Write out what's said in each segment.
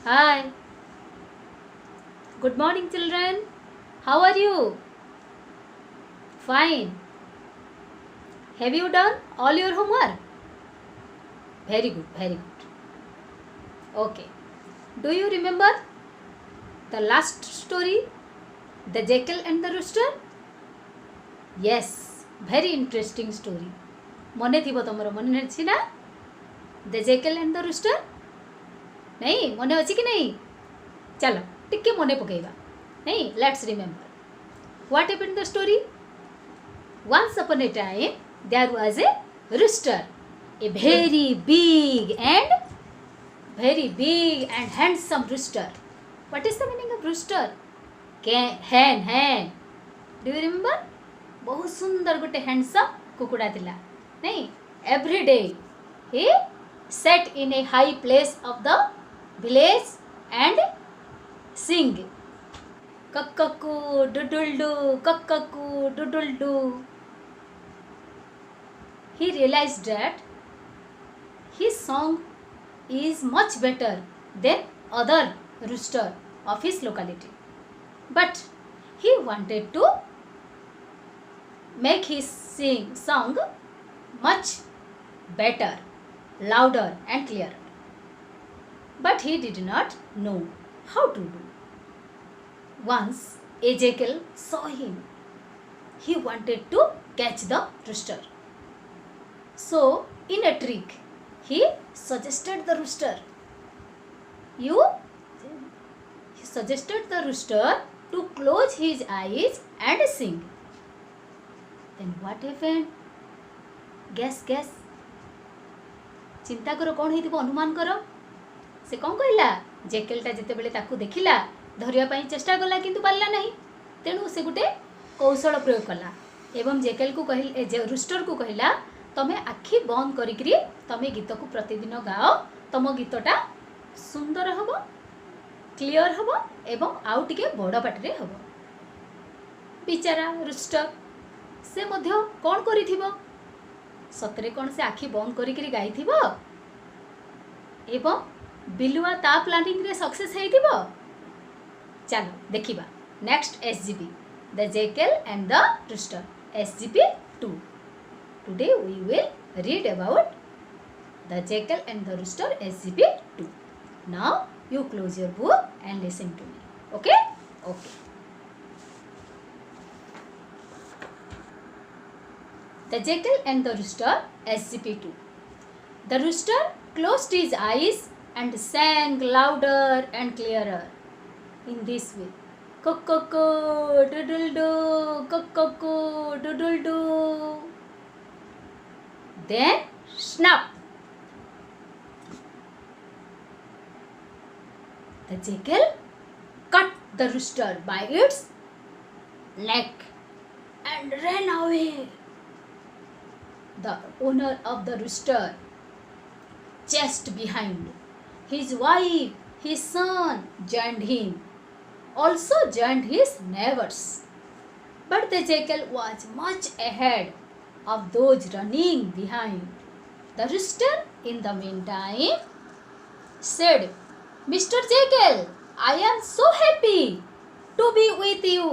Hi, good morning, children. How are you? Fine. Have you done all your homework? Very good, very good. Okay. Do you remember the last story, The Jackal and the Rooster? Yes, very interesting story. ମନେ ଥିବ ତମର ମନେ ଅଛି ନା ଦ ଜେକେଲ and the ରୁଷ୍ଟର ନାଇଁ ମନେ ଅଛି କି ନାଇଁ ଚାଲ ଟିକେ ମନେ ପକେଇବା ନାଇଁ let's remember what happened the story once upon a time there was a rooster, a very big and handsome rooster. What is the meaning of rooster? hen. Do you remember? बहुत सुंदर गोटे हैंडसम कुकुड़ा थिला नहीं. Every day he sat in a high place of the village and sing kakkaku doodle do. He realized that his song is much better than other rooster of his locality, but he wanted to make his song much better, louder and clearer, but he did not know how to do. Once a jackal saw him. He wanted to catch the rooster, so in a trick he suggested the rooster to close his eyes and sing. Then what happened? Guess. चिंता करो कौन हेतिबो अनुमान करो. से कौन कहला जेकेलटा जेते बेले ताकू देखिला धरिया पाई चेष्टा कला किंतु पारला नहीं. तेणु से गुटे कौशल प्रयोग कला एवं जेकेल को कहले रूस्टर को कहला तमे आखि बंद करिकरी तमे गीत को प्रतिदिन गाओ. तम गीतटा सुंदर हबो, क्लियर हबो एवं आउ टिके बड़ पाटरे हबो. बिचारा रूस्टर से मध्य कौन करिथिबो सतरे कौन से आखि बंद करिकरी गाइथिबो एवं बिलुआ ता प्लानिंग रे सक्सेस हेइथिबो. चलो देखिबा next SGP the jackal and the rooster SGP 2. Today we will read about the jackal and the rooster SGP 2. Now you close your book and listen to me. Okay? Okay. The jackal and the rooster SGP 2. The rooster closed his eyes and sang louder and clearer in this way. Cock-a-co, doodle-do, cock-a-co, doodle-do. Then snap. The jackal cut the rooster by its neck and ran away. The owner of the rooster chased behind. His wife, his son joined him, also joined his neighbors. But the jackal was much ahead of those running behind. The rooster in the meantime said, Mr. Jackal, I am so happy to be with you.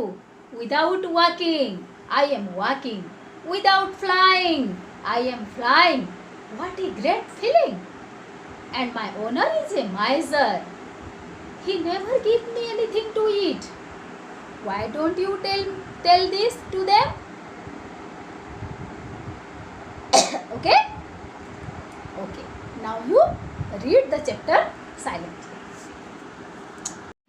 Without walking, I am walking. Without flying, I am flying. What a great feeling. And my owner is a miser. He never gives me anything to eat. Why don't you tell this to them? Okay? Okay. Now you read the chapter silently.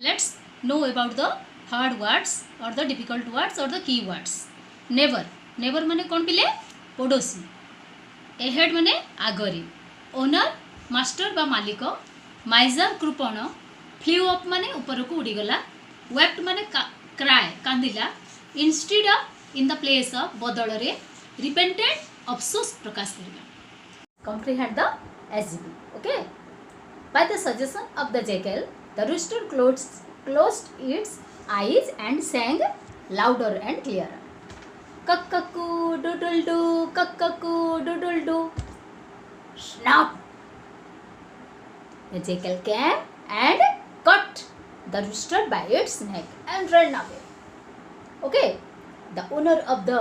Let's know about the hard words or the difficult words or the key words. Never. Never माने कौन पिले पड़ोसी. Ahead माने Agri. Owner master बा मालिक. Miser कृपण. Flew up माने ऊपर को उड़ी गला. Wept माने cry कांदिला. Instead of in the place of बदल रे repented अफसोस प्रकाश करिला. Comprehend the SGP. Okay. By the suggestion of the jackal, the rooster closed its eyes and sang louder and clearer. Kakkaku doodle do, kakkaku doodle do. Snap. The jackal came and the rooster by its neck and ran away. Okay, the owner of the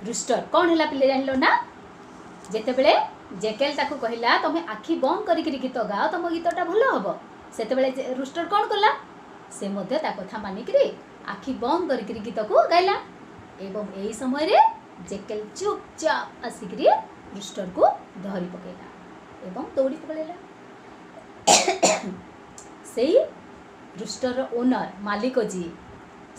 rooster कौन हैला पिले जानलो ना जेतेबेले Jekyll ताकू कहिला तमे आखि बंद करिकरी गीत गाओ तम गीतटा भलो हबो सेतेबेले रूस्टर कौन कला से मध्य ता कथा मानिकरी आखि बंद करिकरी गीत को गाइला एवं एही समय रे जेकेल चुपचाप आसिकरी रूस्टर को धरी पकेला एवं दौड़ी पळेला सेही रूस्टर ओनर मालिक जी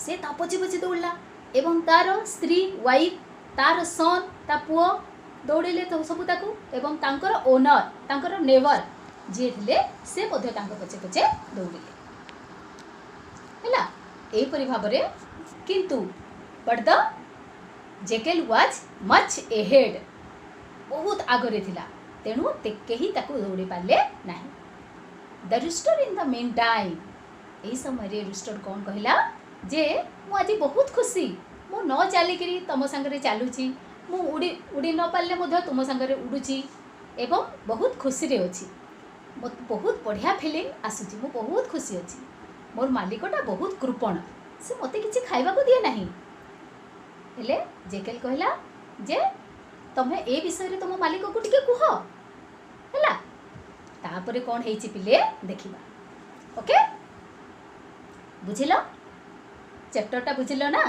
से ता पछी पछी दौड़ला एवं तार स्त्री वाइफ तार सन ता पुओ दौड़े तो सबू ताकू एवं तांकर ओनर तांकर नेबर जी थिले से मध्य तांको पछे पछे दौड़े हैला एही परि भाबरे किंतु but the jackal was much ahead बहुत आगरे थिला तेणु ते केही ताकू दौड़ी पाले नाही the rooster in the meantime एही समय रे रूस्टर कोन कहिला जे मु आज बहुत खुशी मु न चलिकी तुम सांगे चलुची मु उड़ी उड़ी न पारे मध्य तुम सांगे उड़ुची एवं बहुत खुशी रे अच्छी मत बहुत बढ़िया फिलिंग आसूची मु बहुत खुशी अच्छी मोर मालिकटा बहुत कृपण से मते किछि खाइबा को दिए नाही हेले जेकेल कहला जे तमे ए विषय रे तुम मालिक को टिके कुह हैला तापरे कोन हेछि पिले देखिबा ओके बुझिलो चैप्टर टा बुझिलो ना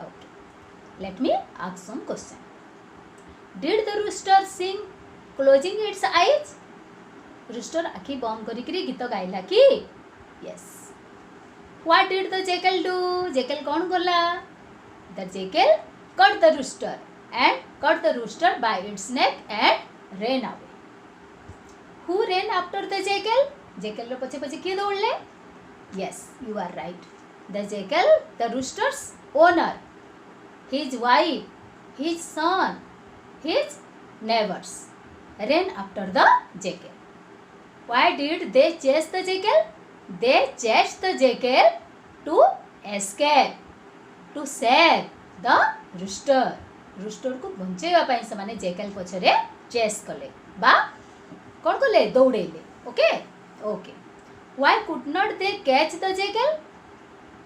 okay let me ask some question did the rooster sing closing its eyes rooster आखि बंद करिकरी गीत गाइला कि yes what did the jackal do jackal कौन करला the jackal cut the rooster by its neck and ran away who ran after the jackal jackal रो पछे पछे किए दौड़ले yes you are right the jackal the rooster's owner his wife, his son, his neighbors ran after the jackal. Why did they chase the jackal? They chased the jackal to escape, to save the rooster. Rooster को बंचेवा पाई से माने jackal पछरे chase कले बा कौन कले दौड़ेले okay okay Why could not they catch the jackal?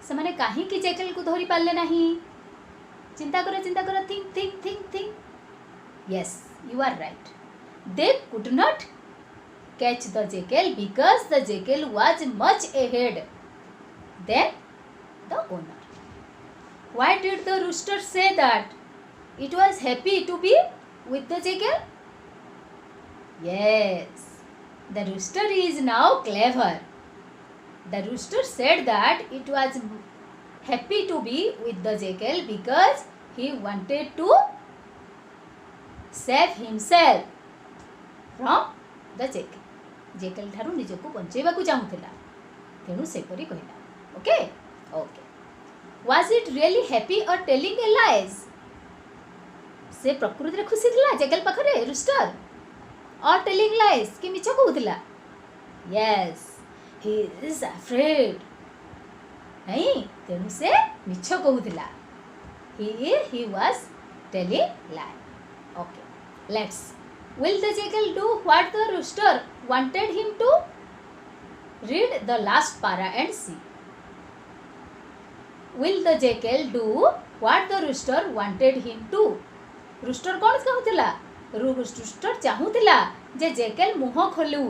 से माने काहे की jackal को धरि पाले नाही चिंता करो think yes you are right they could not catch the jackal because the jackal was much ahead than the owner. Why did the rooster say that it was happy to be with the jackal? Yes, the rooster is now clever. The rooster said that it was happy to be with the jackal because he wanted to save himself from the jackal. jackal ठारू निजको बंचेबा को चाहुथिला तेनु से परी कहिला okay okay was it really happy or telling a lies से प्रकृति रे खुशी थिला jackal पाखरे rooster or telling lies कि मिछ कहउथिला yes he is afraid नहीं तेणु से मिछ कहूला he was telling lie okay let's will the jackal do what the rooster wanted him to read the last para and see will the jackal do what the rooster wanted him to rooster कौन कहूला rooster चाहूला जे jackal मुह खोलू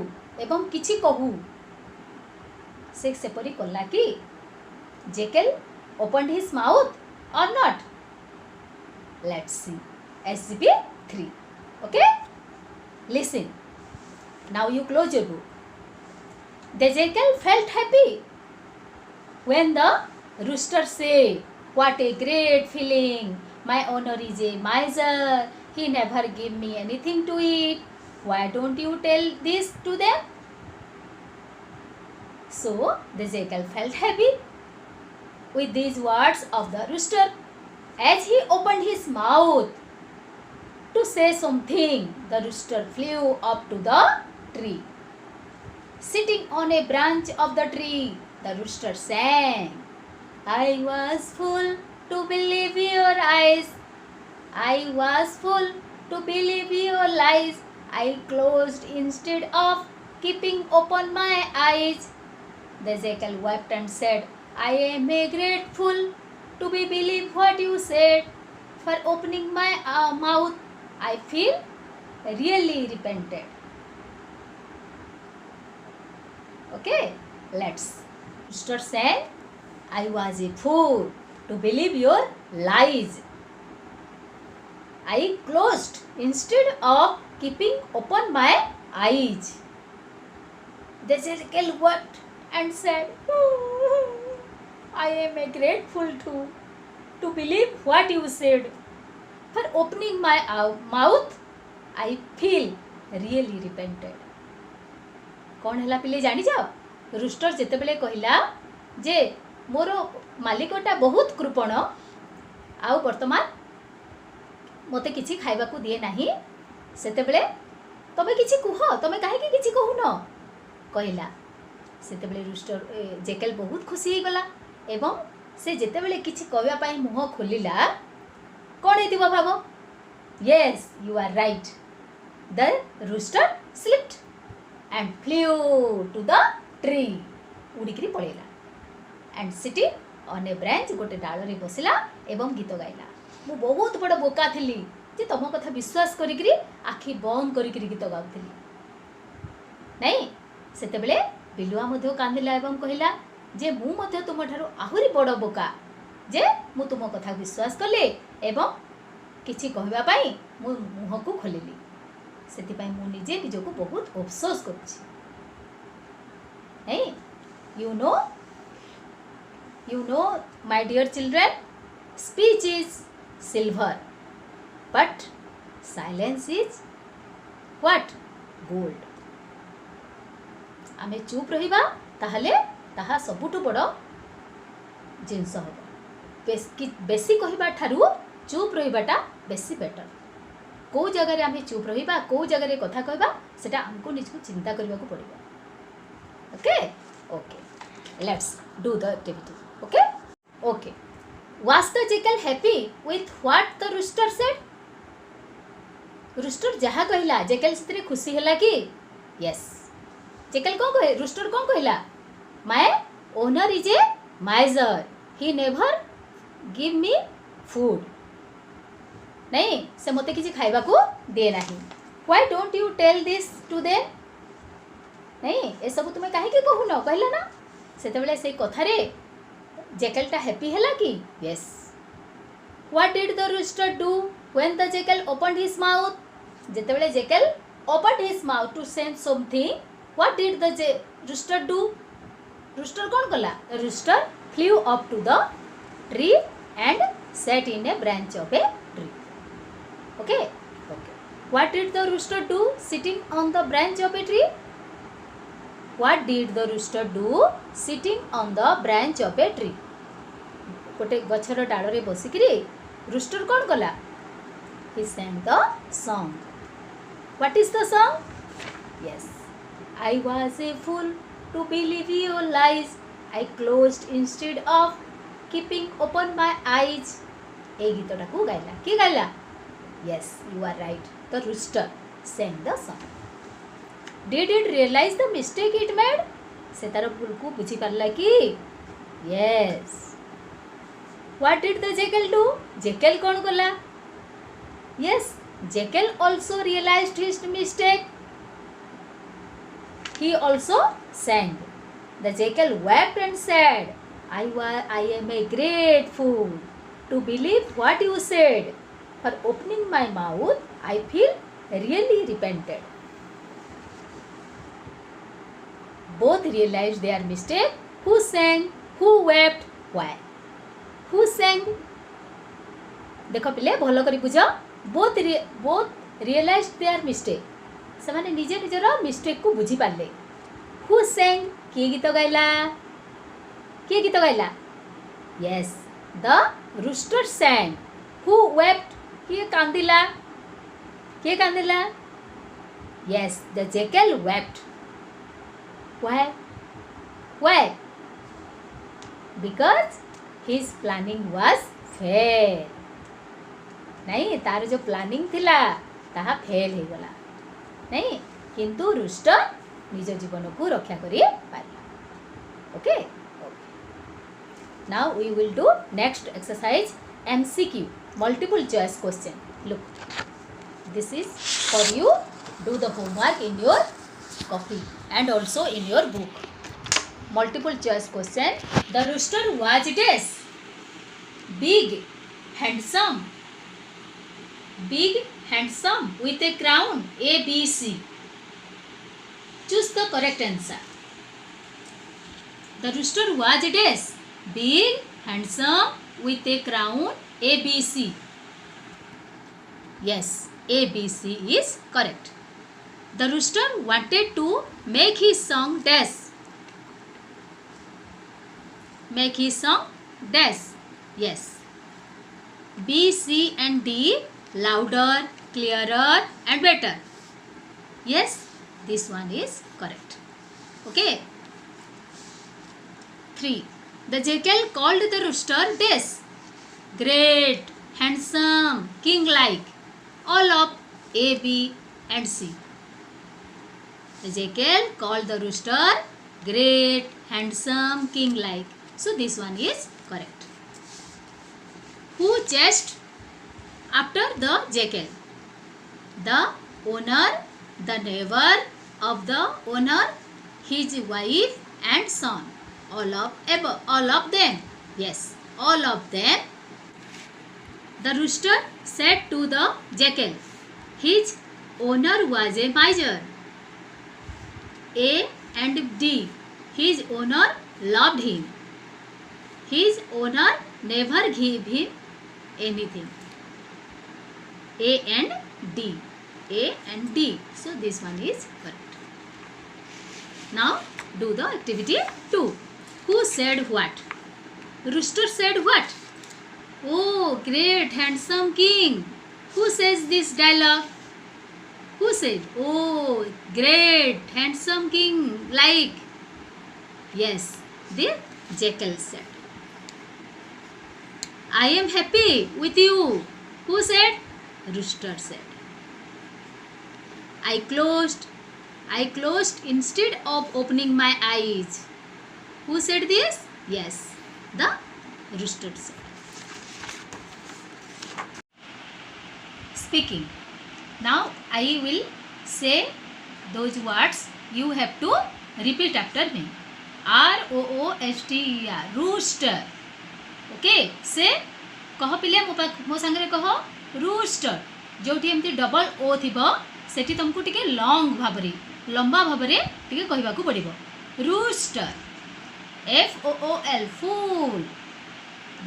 एवं किछि कहू से सेपरी कला कि jackal opened his mouth or not let's see SCP 3 okay listen now you close your book the jackal felt happy when the rooster said what a great feeling my owner is a miser he never give me anything to eat why don't you tell this to them so the jackal felt happy with these words of the rooster as he opened his mouth to say something the rooster flew up to the tree sitting on a branch of the tree the rooster sang I was full to believe your eyes I was full to believe your lies I closed instead of keeping open my eyes The jackal wept and said, I am a grateful to be believe what you said. For opening my mouth, I feel really repented. Okay, let's. Rooster said, I was a fool to believe your lies. I closed instead of keeping open my eyes. The jackal wept and said, I am a grateful to believe what you said. For opening my mouth, I feel really repented. कौन है पिले जानी जाओ rooster जिते बेले कहला जे मोर मालिकटा बहुत कृपण आ वर्तमान मते किछि खाइबाकू दिए नाही सेते बेले तमे किछि कुह तमे काहे कि किछि कहून कहला सेते बेले रूस्टर जेकेल बहुत खुशी हे गला एवं से जिते बेले किछि कहबा पई मुह खोलिला कोन हेतिबो भाबो yes you are right the rooster slipped and flew to the tree उड़िकी पड़ेगा and sitting on a branch गोटे डाल रे बसिला एवं गीत गाइला मु बहुत बड़ बोका थिली जे तुम कथा विश्वास करिकरी आखि बंद करिकरी गीत गाउथिली नहीं सेते बेले बिलुआ मध्य कांदिला एवं कहिला जे मु मध्य तुम ठारो आहुरी बड़ बोका जे मु तुम कथा विश्वास कले एवं किछि कहबा पई मु मुह को खोलिली सेति पई मु निजे निजको बहुत अफसोस करछि hey you know my dear children speech is silver but silence is what gold आमे चुप रहिबा ताहले ताहा सबुटु बड़ जिंस हबो बेसी कहिबा ठारू चुप रहिबाटा बेसी बेटर को जगह रे आमे चुप रहिबा को जगह रे कथा कहबा सेटा हमको निजको चिंता करबा को पड़िबो okay okay let's do the activity okay okay was the jackal happy with what the rooster said rooster जहा कहला जेकल सेतरे खुशी हला कि यस जेकल कोन कहे रूस्टर कोन कहला my owner is a miser he never give me food नहीं से मते किसी खाइबा को दे नाही why don't you tell this to them नहीं ए सब तुमे काहे के कहू न कहला ना सेते बेले से कथा रे जेकलटा हैप्पी हला कि yes what did the rooster do when the jackal opened his mouth जेते बेले jackal opened his mouth to send something what did the rooster do rooster कोन कला rooster flew up to the tree and sat in a branch of a tree okay what did the rooster do sitting on the branch of a tree what did the rooster do sitting on the branch of a tree गोटे गछर डाल रे बसिकरी rooster कोन कला he sang the song what is the song yes I was a fool to believe your lies I closed instead of keeping open my eyes ए गीतटा को गाइला कि गाइला yes you are right the rooster sang the song did it realize the mistake it made से तार भूल को बुझी पारला कि yes what did the jackal do jackal कोन कला yes jackal also realized his mistake he also sang the jackal wept and said I am a great fool to believe what you said. For opening my mouth, I feel really repented. Both realized their mistake. Who sang? Who wept? Why? Who sang? देखो पिले भलो करी बुझ both realized their mistake. ସେମାନେ ନିଜେ ନିଜର mistake को बुझी पारले. Who sang? किए गीत गाइला? किए गीत गाइला? Yes, the rooster sang. Who wept? किए कांदिला? किए कांदिला? Yes, the jackal wept. Why? Why? Because his planning was fail. नहीं तार जो प्लानिंग थिला ताहा फेल हो गला नहीं किंतु रूस्टर निज जीवन को रक्षा करी पारला Okay. Now we will do next exercise, MCQ, multiple choice question. Look, this is for you. Do the homework in your copy and also in your book. Multiple choice question. The rooster was dash, big, handsome, with a crown, A, B, C. Choose the correct answer. The rooster was dash, big, handsome, with a crown, A, B, C. Yes, A, B, C is correct. The rooster wanted to make his song dash. Make his song dash. Yes. B, C and D, louder, clearer and better. Yes, this one is correct. Okay. 3. The jackal called the rooster dash, great, handsome, king-like, all of A, B and C. The jackal called the rooster great, handsome, king-like. So this one is correct. Who chased after the jackal? The owner, the neighbor of the owner, his wife and son. All of them. Yes, all of them. The rooster said to the jackal, his owner was a miser. A and D, his owner loved him. His owner never gave him anything. A and D. A and D. So this one is correct. Now do the activity 2. Who said what? Rooster said what? Oh, great, handsome king. Who says this dialogue? Who said, oh, great, handsome king, like? Yes, the jackal said. I am happy with you. Who said? Rooster said. I closed instead of opening my eyes. Who said this? Yes, the rooster said. Speaking. Now I will say those words. You have to repeat after me. R-O-O-S-T-E-R, rooster. Okay, say कह पिले मो संगे कह rooster जोटी एमती double O थिबो सेठी तुमको टिके long भाबरे लंबा भाबरे टिके कहबा को पड़िबो रूस्टर F-O-O-L फूल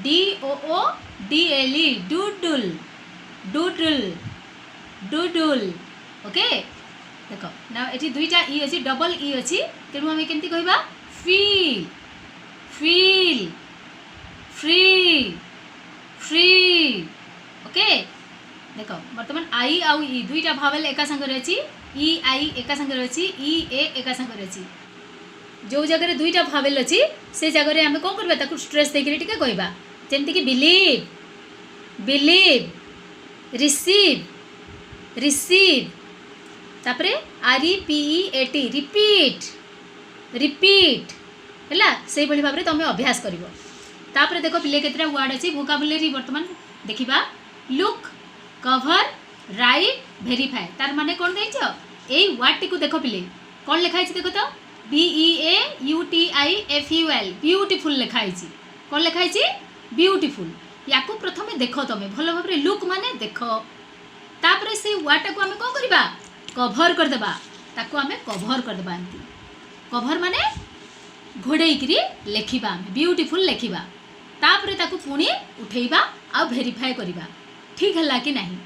D-O-O-D-L-E doodle doodle doodle okay देखो ना एठी दुईटा ई अछि डबल ई अछि तेनु हम केमती कहबा feel feel free free okay देखो बर्तमान आई आउ ई दुईटा भावेल एका संग रे अछि ई आई एका संग रे अछि ई ए एका संग रे अछि जो जगह रे दुईटा भावेल अछि से जगह रे हम कोन करबा ताकू स्ट्रेस देकरी टिके कहबा जेंति कि बिलीव बिलीव रिसीव रिसीव तापरे R E P E A T repeat repeat हैला सेही बळी भाबरे तमे अभ्यास करिवो तापरे देखो पिले केतरा वर्ड अछि वोकाबुलरी वर्तमान देखिबा लुक कवर राइट वेरीफाई तार माने कोन दैछो एई वर्ड टी को देखो पिले कोन लिखाइ छि देखो तो B E A U T I F U L beautiful लिखाइ छि कोन लिखाइ छि ब्यूटीफुल याकू प्रथमे देखो तमे भलो भाबरे लुक माने देखो तापरे से वर्ड को हमें कोन करबा कवर कर देबा ताको हमें कवर कर देबा अंती कवर माने घोड़ेइकरी लेखिबा ब्यूटीफुल लेखिबा तापरे ताकू पुणी उठेइबा आ वेरीफाई करिबा ठीक हला कि नाही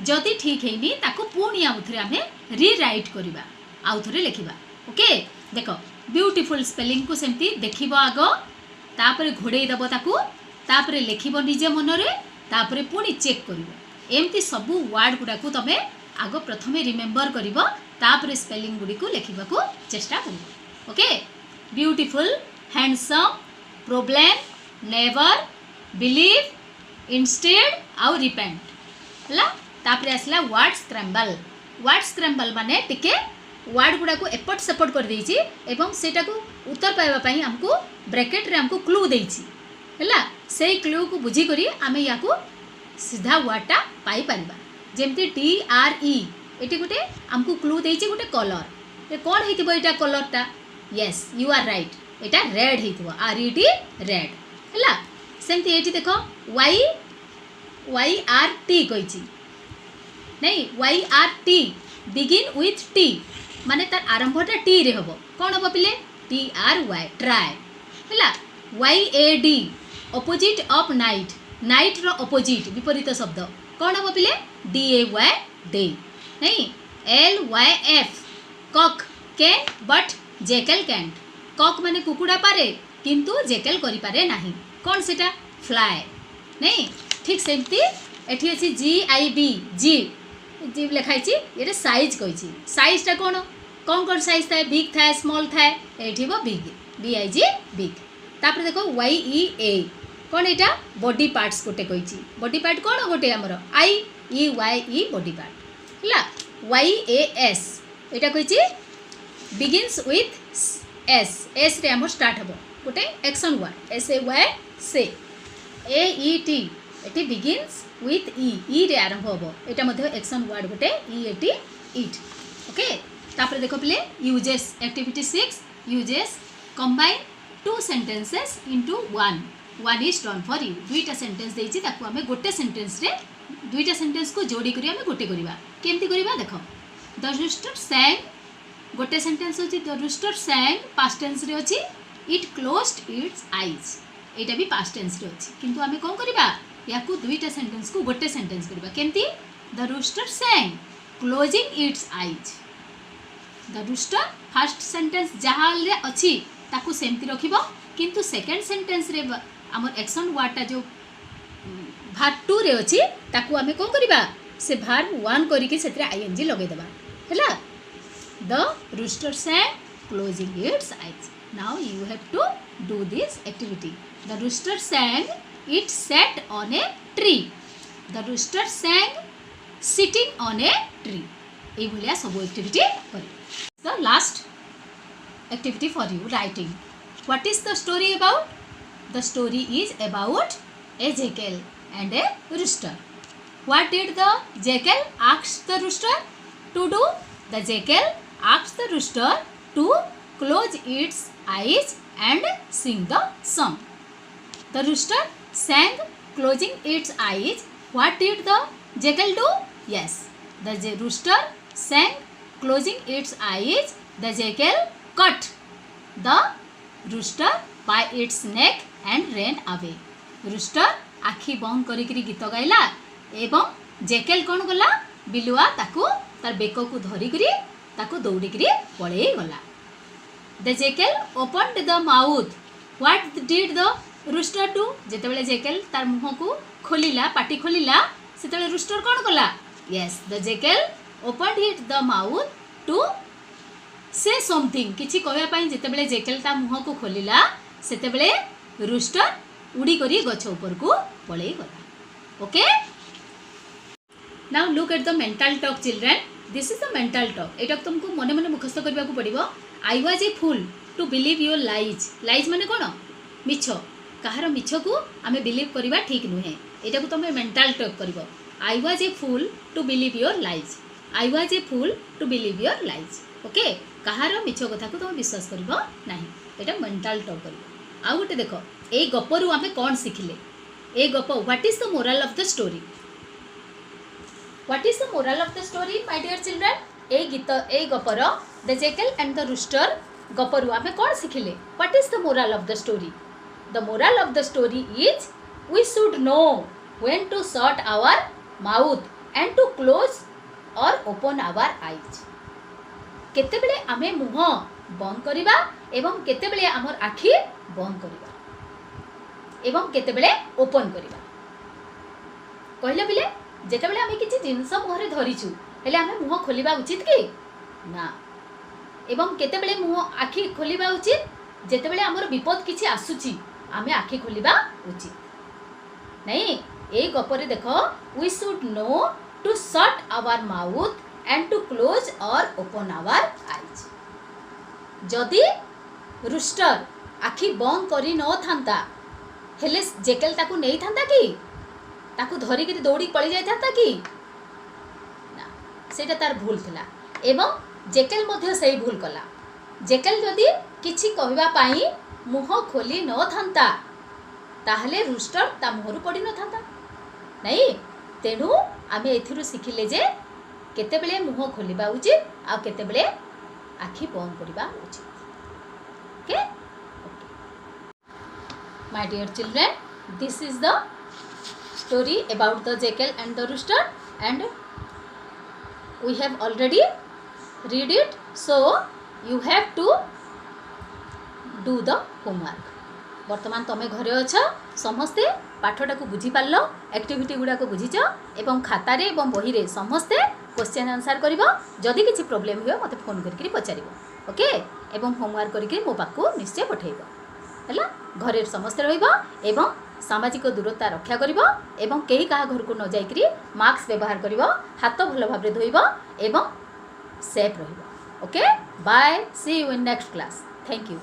जदि ठीक हेनी ताकू पुणी आउथरे हमें रीराइट करिबा आउथरे लेखिबा ओके देखो ब्यूटीफुल स्पेलिंग को सेमती देखिबो आगो तापरे घोड़ेइ दबो ताकू तापरे लेखिबो निजे मनरे तापरे पुणी चेक करिबो एमती सबु वर्ड गुडा को तमे आगो प्रथमे रिमेंबर करिबो तापरे स्पेलिंग गुडी को लेखिबा को चेष्टा करिबो okay beautiful handsome problem never believe instead आउ रिपेंट हला तापरे आसला वर्ड स्क्रैम्बल माने टिके वर्ड गुड़ा को एपट सेपट कर देछि एवं सेटा को उत्तर पाइबा पई हमको ब्रैकेट रे हमको क्लू देछि हैला सेही क्लू को बुझी करी आमे या को सीधा वर्डटा पाई परबा जेमती TRE एटी गुटे हमको क्लू देछि गुटे colour A cone हेतिबो Etah कलरटा yes you are right Etah red हेतिबो RED red हैला सेमती एटी देखो YRT कहिछि नहीं YRT बिगिन विथ T माने तार आरंभटा T रे हबो कोन हबो पिले TRY ट्राई हैला YAD opposite of night night रो ऑपोजिट विपरीत शब्द कोन हबो पिले DAY डे नहीं LYF cock can but jackal can't cock माने कुकुड़ा पारे किंतु जेकल करि पारे नाही कोन सेटा फ्लाई नहीं ठीक सेमती एठी अछि GIB जी जी लिखाई ये साइज कही साइजटा कौन कौन कौन साइज थाए बिग थाए स्मॉल थाए ये बिग BIG बिग तापर देखो YEA कौन यहाँ बॉडी पार्ट्स गोटे कही बॉडी पार्ट कौन गोटे आमर IEYE बॉडी पार्ट है YAS यहाँ कही बिगिन्स विथ S रे आम स्टार्ट हम गोटे एक्शन वर्ड SAY से AET ये बिगिन्स विथ E रे आरंभ हम यहाँ एक्शन वर्ड गोटे EAT इट ओके तापर देखो पिले uses activity 6 uses combine two sentences into one is done for you दुईटा सेंटेंस देछि ताकू हमें गोटे सेंटेंस रे दुईटा सेंटेंस को जोड़ी करी हमें गोटे करबा केमती करबा देखो द रूस्टर सैंग गोटे सेंटेंस होछि the rooster sang past tense रे अछि इट क्लोज्ड इट्स आईज एटा भी पास्ट टेंस रे अछि किंतु हमें कोन करबा याकू दुईटा सेंटेंस को गोटे सेंटेंस करबा केमती the rooster sang closing its eyes the rooster first sentence जहाँ रे अछि ताकू सेमती रखिबो किंतु सेकंड सेंटेंस रे हमर एक्शन वर्डटा जो भार्ब 2 रे अछि ताकू हमें कोन करबा से भार्ब 1 करी के सेतरे ING लगे देबा हैला the rooster sang closing its eyes now you have to do this activity the rooster sang it sat on a tree the rooster sang sitting on a tree ए भलिया सब एक्टिविटी कर the last activity for you writing what is the story about the story is about a jackal and a rooster what did the jackal ask the rooster to do the jackal asked the rooster to close its eyes and sing the song the rooster sang closing its eyes what did the jackal do yes the rooster sang closing its eyes the jackal cut the rooster by its neck and ran away rooster आखि बंद करिकरी गीत गाइला एवं Jekyll कौन गला बिलुआ ताकू तार bake को धरिकरी ताकू दौड़िकरी पळेई गला the jackal opened the mouth what did the rooster do जेतेबेले जेकेल तार मुह को खोलिला पाटी खोलिला सेतेबेले रूस्टर कौन गला yes the jackal opened hit the mouth to say something किछि कहया पई जेतेबेले जेकेल ता मुह को खोलिला सेतेबेले रूस्टर उड़ी करी गछ ऊपर को पळेई गला okay now look at the mental talk children this is the mental talk एटा तुमको मने मने मुखस्थ करबा को पड़िबो I was a fool to believe your lies lies माने कोन मिछ कहार मिछ को आमे बिलीव करबा ठीक नुहे एटा को तुम मेंटल टॉक करबो I was a fool to believe your lies I was a fool to believe your lies okay कहार मिछ कथा को तुम विश्वास करबो नाही एटा मेंटल टॉक करबो आ गोटे देखो ए गपरु आमे कोन सिखिले ए गप what is the moral of the story what is the moral of the story my dear children ए गीत ए गपर the jackal and the rooster गपरु आमे कोन सिखिले what is the moral of the story the moral of the story is we should know when to shut our mouth and to close or open our eyes केतेबेले आमे मुह बंद करिबा एवं केतेबेले आमर आखि बंद करिबा एवं केतेबेले ओपन करिबा कहले बिले जेतेबेले आमे किछि जिंस मुहरे धरिछु हेले आमे मुह खोलिबा उचित कि ना एवं केतेबेले मुह आखि खोलिबा उचित जेतेबेले आमर विपद किछि आसुछि आमे आखि खोलिबा उचित नहीं ए गपरे देखो we should know to shut our mouth and to close or open our eyes. जदि रूस्टर आखि बंद करी न थांता हेले जेकेल ताकू नहीं थांता कि ताकू धरी के दौड़ी पड़ी जाई थांता कि ना सेटा तार भूल थिला एवं जेकेल मध्य सही भूल कला जेकेल जदि किछि कहबा पाई मुह खोली न थांता ताहले रूस्टर ता मुहरु पड़ी न थांता नहीं तेणु आमे एथिरु सिखिले जे केते बेले मुह खोलिबा उचित आ केते बेले आखि बंद करिबा उचित okay my dear children this is the story about the jackal and the rooster and we have already read it so you have to do the homework वर्तमान तमे घरे अछ समस्ते पाठटा को बुझी पारलो एक्टिविटी गुडा को बुझीच एवं खाता रे एवं बही रे समस्ते क्वेश्चन आंसर करिवो जदि किछि प्रॉब्लम हुए मते फोन करके पचारिवो ओके एवं होमवर्क करके मो पाखु निश्चय पठेइबो हैला घरे समस्ते रहिबो एवं सामाजिक दूरता रक्षा करिवो एवं केही कहा घर को न जाइकरी मास्क व्यवहार करिवो हाथ भल भाबरे धोइबो एवं सेफ रहिबो okay bye see you in next class thank you.